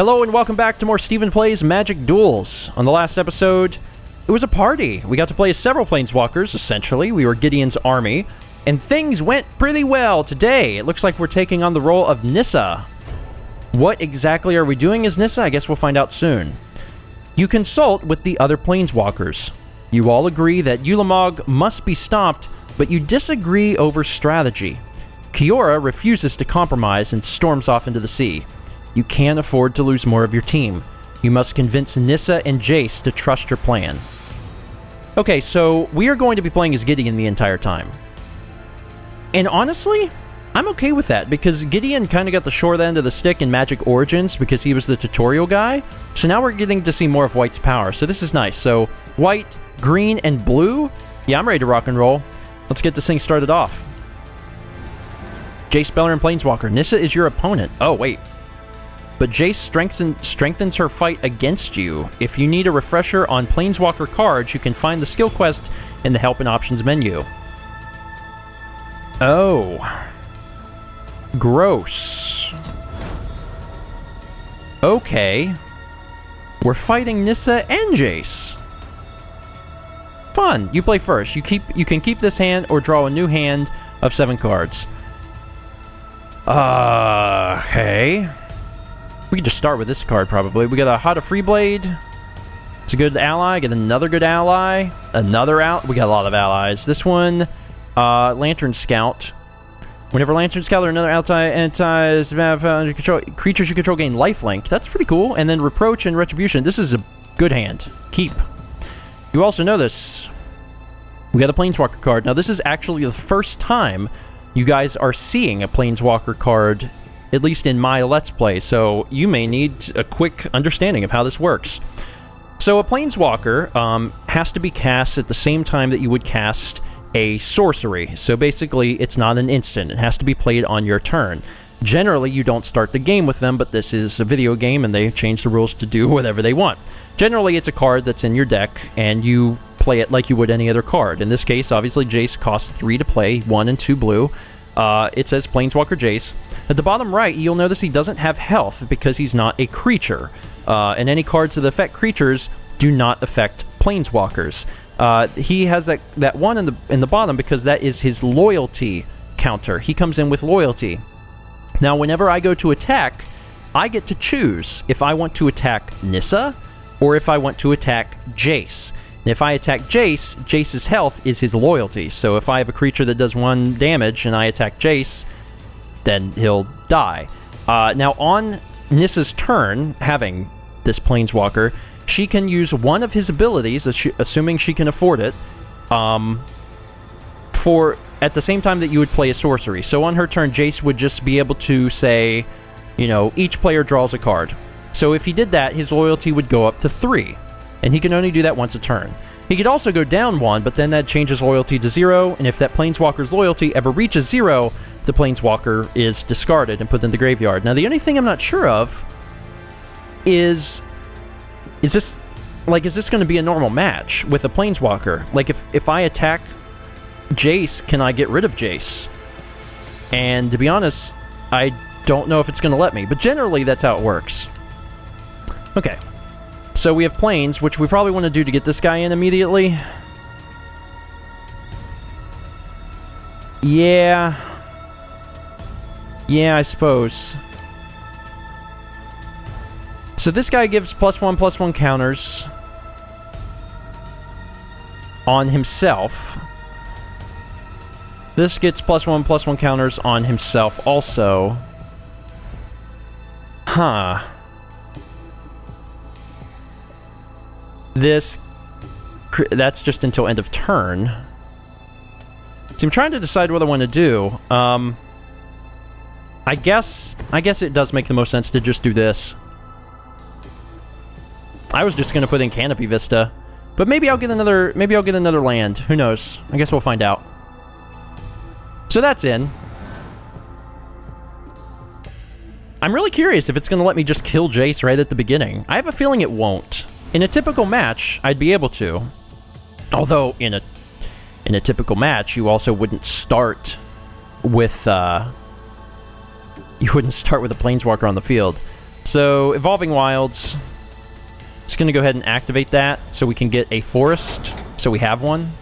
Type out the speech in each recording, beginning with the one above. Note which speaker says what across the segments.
Speaker 1: Hello and welcome back to more StephenPlays Magic Duels. On the last episode, it was a party. We got to play as several Planeswalkers, essentially. We were Gideon's army, and things went pretty well today. It looks like we're taking on the role of Nissa. What exactly are we doing as Nissa? I guess we'll find out soon. You consult with the other Planeswalkers. You all agree that Ulamog must be stopped, but you disagree over strategy. Kiora refuses to compromise and storms off into the sea. You can't afford to lose more of your team. You must convince Nissa and Jace to trust your plan. Okay, so we are going to be playing as Gideon the entire time. And honestly, I'm okay with that, because Gideon kind of got the short end of the stick in Magic Origins because he was the tutorial guy. So now we're getting to see more of White's power, so this is nice. So White, Green, and Blue? Yeah, I'm ready to rock and roll. Let's get this thing started off. Jace, Speller, and Planeswalker. Nissa is your opponent. Oh, wait. But Jace strengthens her fight against you. If you need a refresher on Planeswalker cards, you can find the skill quest in the Help and Options menu. Oh. Gross. Okay. We're fighting Nissa and Jace. Fun. You play first. You can keep this hand or draw a new hand of 7 cards. Okay. We can just start with this card, probably. We got a Hada Freeblade. It's a good ally. Get another good ally. We got a lot of allies. This one, Lantern Scout. Whenever Lantern Scout or another anti-creatures you control gain lifelink. That's pretty cool. And then Reproach and Retribution. This is a good hand. Keep. You also know this. We got a Planeswalker card. Now, this is actually the first time you guys are seeing a Planeswalker card, at least in my Let's Play, so you may need a quick understanding of how this works. So a Planeswalker has to be cast at the same time that you would cast a sorcery. So basically, it's not an instant. It has to be played on your turn. Generally, you don't start the game with them, but this is a video game, and they change the rules to do whatever they want. Generally, it's a card that's in your deck, and you play it like you would any other card. In this case, obviously, Jace costs 3 to play, 1 and 2 blue. It says Planeswalker Jace. At the bottom right, you'll notice he doesn't have health because he's not a creature. And any cards that affect creatures do not affect Planeswalkers. He has that 1 in the bottom because that is his loyalty counter. He comes in with loyalty. Now, whenever I go to attack, I get to choose if I want to attack Nissa or if I want to attack Jace. And if I attack Jace, Jace's health is his loyalty. So if I have a creature that does 1 damage and I attack Jace, then he'll die. Now, on Nissa's turn, having this Planeswalker, she can use one of his abilities, assuming she can afford it, for at the same time that you would play a sorcery. So on her turn, Jace would just be able to say, you know, each player draws a card. So if he did that, his loyalty would go up to 3. And he can only do that once a turn. He could also go down 1, but then that changes loyalty to 0, and if that Planeswalker's loyalty ever reaches 0, the Planeswalker is discarded and put in the graveyard. Now, the only thing I'm not sure of is this going to be a normal match with a Planeswalker? Like, if I attack Jace, can I get rid of Jace? And to be honest, I don't know if it's going to let me, but generally that's how it works. Okay. So we have Planes, which we probably want to do to get this guy in immediately. Yeah. Yeah, I suppose. So this guy gives +1/+1 counters on himself. This gets +1/+1 counters on himself also. Huh. That's just until end of turn. So I'm trying to decide what I want to do. I guess it does make the most sense to just do this. I was just going to put in Canopy Vista, but maybe I'll get another land. Who knows? I guess we'll find out. So that's in. I'm really curious if it's going to let me just kill Jace right at the beginning. I have a feeling it won't. In a typical match, I'd be able to. Although, in a typical match, you also wouldn't start with you wouldn't start with a Planeswalker on the field. So, Evolving Wilds. Just going to go ahead and activate that so we can get a forest. So we have one.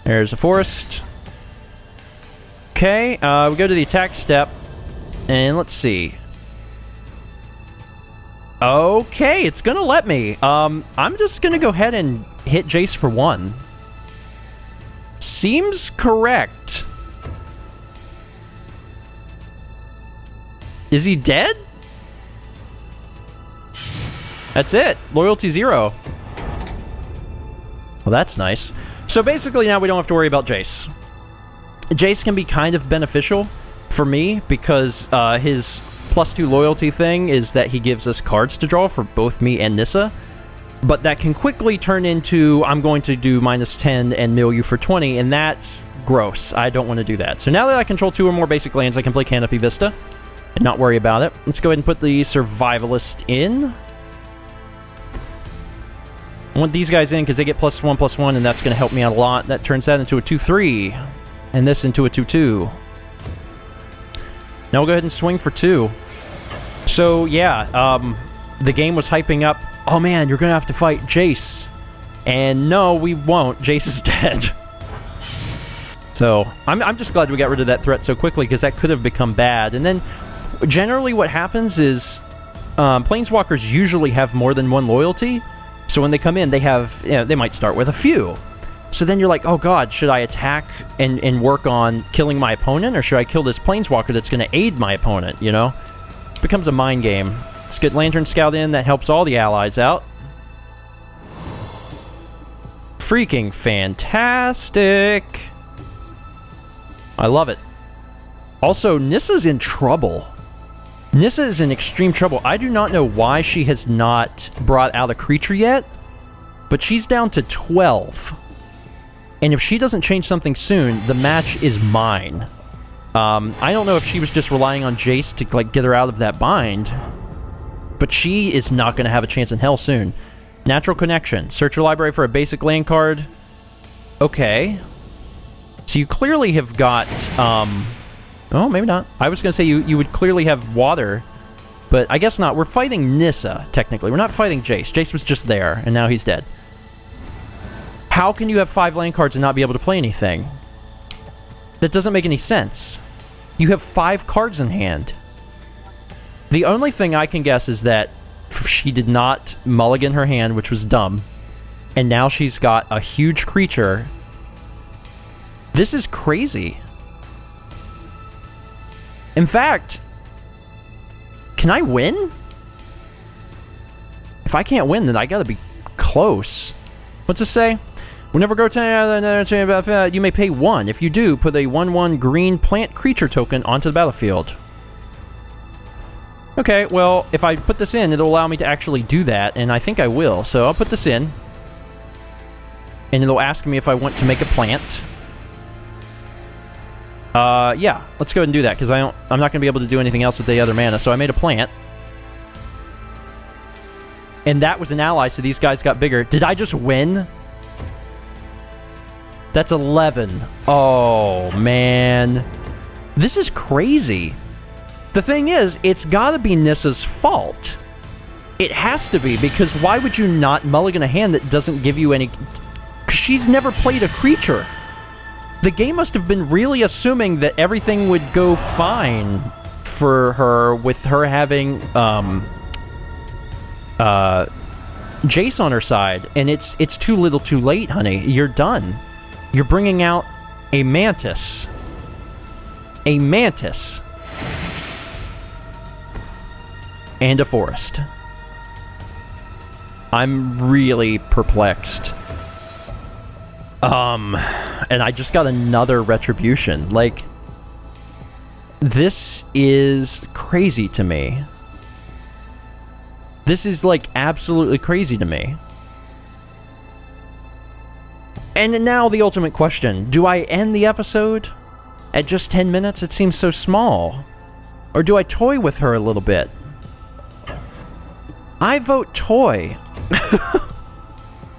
Speaker 1: There's a forest. Okay, we go to the attack step. And let's see. Okay, it's going to let me. I'm just going to go ahead and hit Jace for 1. Seems correct. Is he dead? That's it. Loyalty 0. Well, that's nice. So basically now we don't have to worry about Jace. Jace can be kind of beneficial for me because his +2 loyalty thing is that he gives us cards to draw for both me and Nissa. But that can quickly turn into, I'm going to do -10 and mill you for 20, and that's gross. I don't want to do that. So now that I control 2 or more basic lands, I can play Canopy Vista and not worry about it. Let's go ahead and put the Survivalist in. I want these guys in because they get +1/+1, and that's going to help me out a lot. That turns that into a 2/3, and this into a 2/2. Now we'll go ahead and swing for 2. So, yeah, the game was hyping up, oh man, you're going to have to fight Jace. And no, we won't. Jace is dead. So, I'm just glad we got rid of that threat so quickly, because that could have become bad. And then, generally what happens is, Planeswalkers usually have more than 1 loyalty. So when they come in, they have, you know, they might start with a few. So then you're like, oh god, should I attack and work on killing my opponent, or should I kill this Planeswalker that's going to aid my opponent, you know? It becomes a mind game. Let's get Lantern Scout in, that helps all the allies out. Freaking fantastic! I love it. Also, Nissa's in trouble. Nissa is in extreme trouble. I do not know why she has not brought out a creature yet, but she's down to 12. And if she doesn't change something soon, the match is mine. I don't know if she was just relying on Jace to like get her out of that bind, but she is not going to have a chance in hell soon. Natural Connection. Search your library for a basic land card. Okay. So you clearly have got... oh, maybe not. I was going to say you would clearly have water, but I guess not. We're fighting Nissa, technically. We're not fighting Jace. Jace was just there, and now he's dead. How can you have 5 land cards and not be able to play anything? That doesn't make any sense. You have 5 cards in hand. The only thing I can guess is that she did not mulligan her hand, which was dumb, and now she's got a huge creature. This is crazy. In fact, can I win? If I can't win, then I gotta be close. What's it say? Whenever go to you may pay 1. If you do, put a 1/1 green plant creature token onto the battlefield. Okay, well, if I put this in, it'll allow me to actually do that, and I think I will. So I'll put this in, and it'll ask me if I want to make a plant. Yeah, let's go ahead and do that, because I'm not going to be able to do anything else with the other mana, so I made a plant. And that was an ally, so these guys got bigger. Did I just win? That's 11. Oh, man. This is crazy. The thing is, it's got to be Nissa's fault. It has to be, because why would you not mulligan a hand that doesn't give you any... 'Cause she's never played a creature. The game must have been really assuming that everything would go fine for her with her having Jace on her side, and it's too little too late, honey. You're done. You're bringing out a Mantis. A Mantis. And a forest. I'm really perplexed. And I just got another Retribution. Like, this is crazy to me. This is, like, absolutely crazy to me. And now the ultimate question. Do I end the episode at just 10 minutes? It seems so small. Or do I toy with her a little bit? I vote toy.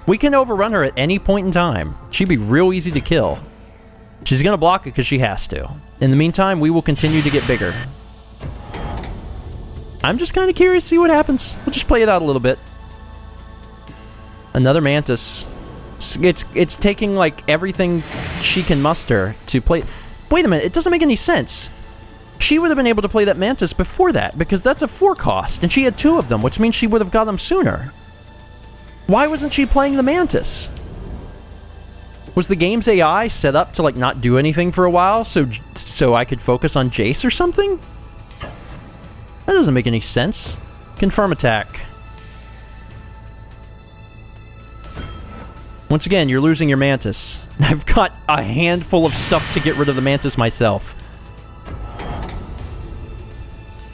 Speaker 1: We can overrun her at any point in time. She'd be real easy to kill. She's going to block it because she has to. In the meantime, we will continue to get bigger. I'm just kind of curious to see what happens. We'll just play it out a little bit. Another Mantis. It's taking, like, everything she can muster to play... Wait a minute, it doesn't make any sense. She would have been able to play that Mantis before that, because that's a 4 cost, and she had 2 of them, which means she would have got them sooner. Why wasn't she playing the Mantis? Was the game's AI set up to, like, not do anything for a while, so I could focus on Jace or something? That doesn't make any sense. Confirm attack. Once again, you're losing your Mantis. I've got a handful of stuff to get rid of the Mantis myself.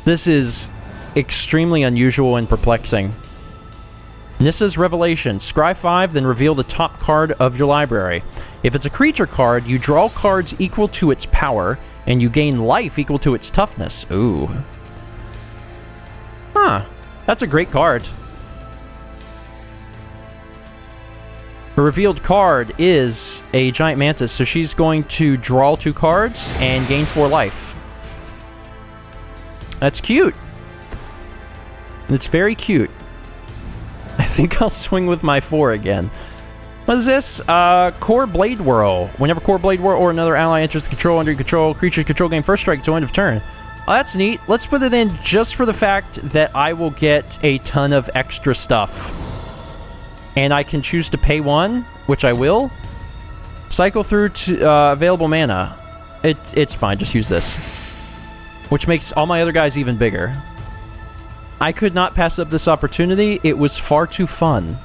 Speaker 1: This is extremely unusual and perplexing. Nissa's Revelation. Scry 5, then reveal the top card of your library. If it's a creature card, you draw cards equal to its power, and you gain life equal to its toughness. Ooh. Huh. That's a great card. Her revealed card is a giant mantis, so she's going to draw 2 cards and gain 4 life. That's cute. It's very cute. I think I'll swing with my 4 again. What is this? Core Blade Whirl. Whenever Core Blade Whirl or another ally enters the control under your control, creature's control gain first strike to end of turn. Oh, that's neat. Let's put it in just for the fact that I will get a ton of extra stuff. And I can choose to pay 1, which I will. Cycle through to available mana. It's fine, just use this. Which makes all my other guys even bigger. I could not pass up this opportunity. It was far too fun.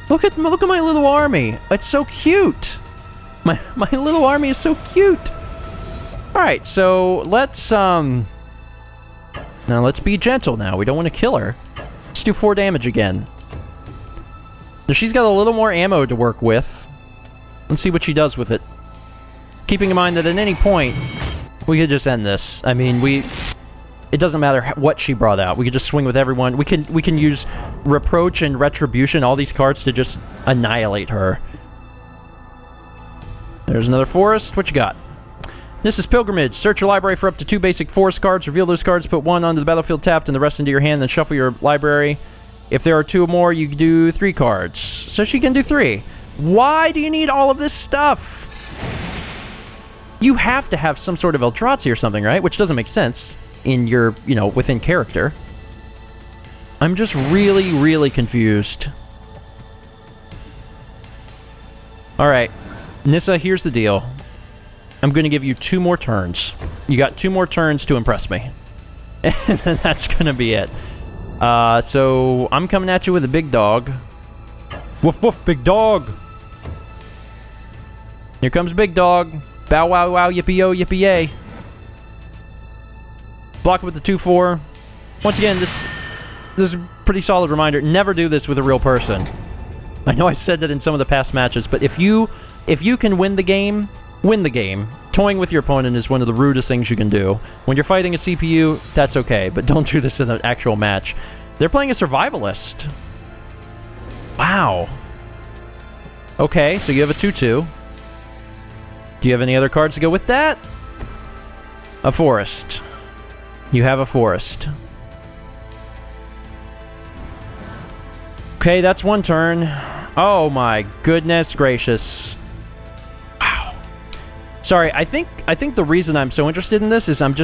Speaker 1: Look at my little army. It's so cute. My little army is so cute. All right, so let's now let's be gentle. Now we don't want to kill her. Let's do 4 damage again. Now she's got a little more ammo to work with. Let's see what she does with it. Keeping in mind that at any point we could just end this. I mean, it doesn't matter what she brought out. We could just swing with everyone. We can use Reproach and Retribution, all these cards, to just annihilate her. There's another forest. What you got? This is Pilgrimage. Search your library for up to 2 basic forest cards. Reveal those cards, put 1 onto the battlefield tapped and the rest into your hand, then shuffle your library. If there are 2 or more, you can do 3 cards. So she can do 3. Why do you need all of this stuff? You have to have some sort of Eldrazi or something, right? Which doesn't make sense in your, within character. I'm just really, really confused. Alright. Nissa, here's the deal. I'm going to give you 2 more turns. You got 2 more turns to impress me. And then that's going to be it. So I'm coming at you with a big dog. Woof woof, big dog! Here comes big dog. Bow wow wow, yippee yo, yippee yay. Block with the 2/4. Once again, this is a pretty solid reminder. Never do this with a real person. I know I said that in some of the past matches, but if you can win the game, win the game. Toying with your opponent is one of the rudest things you can do. When you're fighting a CPU, that's okay, but don't do this in an actual match. They're playing a survivalist. Wow. Okay, so you have a 2/2. Do you have any other cards to go with that? A forest. You have a forest. Okay, that's 1 turn. Oh my goodness gracious. Wow. Sorry, I think the reason I'm so interested in this is I'm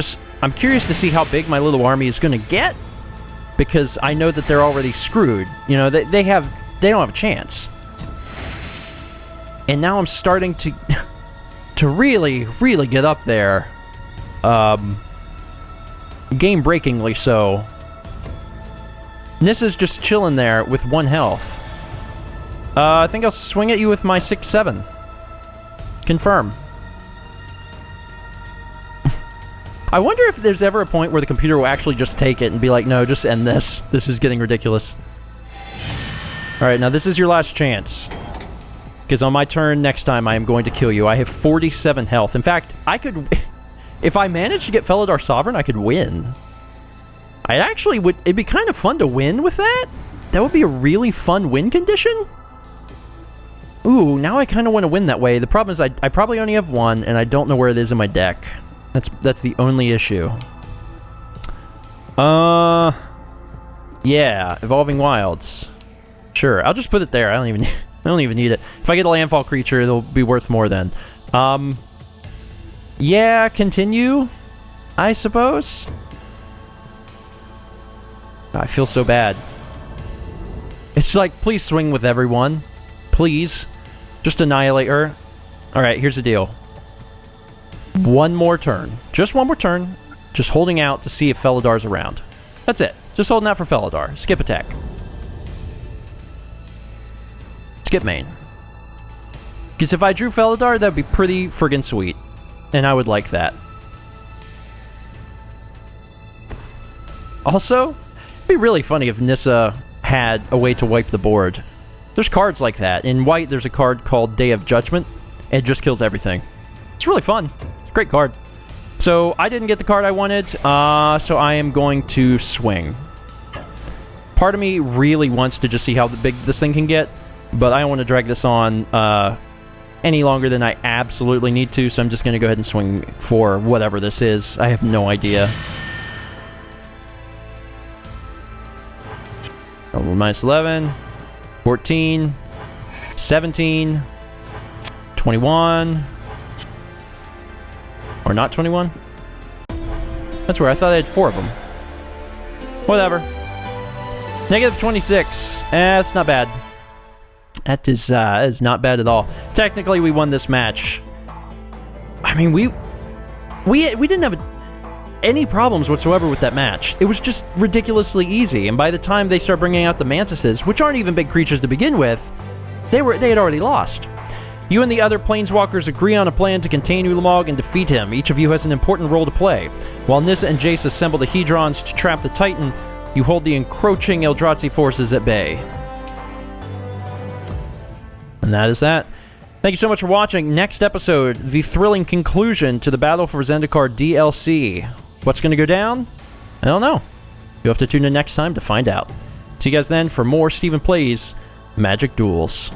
Speaker 1: curious to see how big my little army is going to get, because I know that they're already screwed. They don't have a chance. And now I'm starting to really, really get up there. Game-breakingly so. Nissa's just chilling there with 1 health. I think I'll swing at you with my 6/7. Confirm. I wonder if there's ever a point where the computer will actually just take it and be like, no, just end this. This is getting ridiculous. Alright, now this is your last chance. Because on my turn next time, I am going to kill you. I have 47 health. In fact, I could... If I managed to get Felidar Sovereign, I could win. I actually would... It'd be kind of fun to win with that. That would be a really fun win condition. Ooh, now I kind of want to win that way. The problem is I probably only have 1, and I don't know where it is in my deck. That's the only issue. Yeah, Evolving Wilds. Sure, I'll just put it there. I don't even need it. If I get a landfall creature, it'll be worth more then. Yeah, continue, I suppose. I feel so bad. It's like, please swing with everyone. Please. Just annihilate her. Alright, here's the deal. One more turn. Just one more turn. Just holding out to see if Feladar's around. That's it. Just holding out for Feladar. Skip attack. Skip main. Because if I drew Feladar, that'd be pretty friggin' sweet. And I would like that. Also, it'd be really funny if Nissa had a way to wipe the board. There's cards like that. In white, there's a card called Day of Judgment. It just kills everything. It's really fun. It's a great card. So, I didn't get the card I wanted, so I am going to swing. Part of me really wants to just see how big this thing can get, but I don't want to drag this on any longer than I absolutely need to, so I'm just going to go ahead and swing for whatever this is. I have no idea. Oh, minus 11, 14, 17, 21... Or not 21? That's where I thought I had 4 of them. Whatever. Negative 26. That's not bad. That is not bad at all. Technically, we won this match. I mean, we didn't have any problems whatsoever with that match. It was just ridiculously easy. And by the time they start bringing out the Mantises, which aren't even big creatures to begin with, they had already lost. You and the other Planeswalkers agree on a plan to contain Ulamog and defeat him. Each of you has an important role to play. While Nissa and Jace assemble the Hedrons to trap the Titan, you hold the encroaching Eldrazi forces at bay. And that is that. Thank you so much for watching. Next episode, the thrilling conclusion to the Battle for Zendikar DLC. What's going to go down? I don't know. You'll have to tune in next time to find out. See you guys then for more Stephen Plays Magic Duels.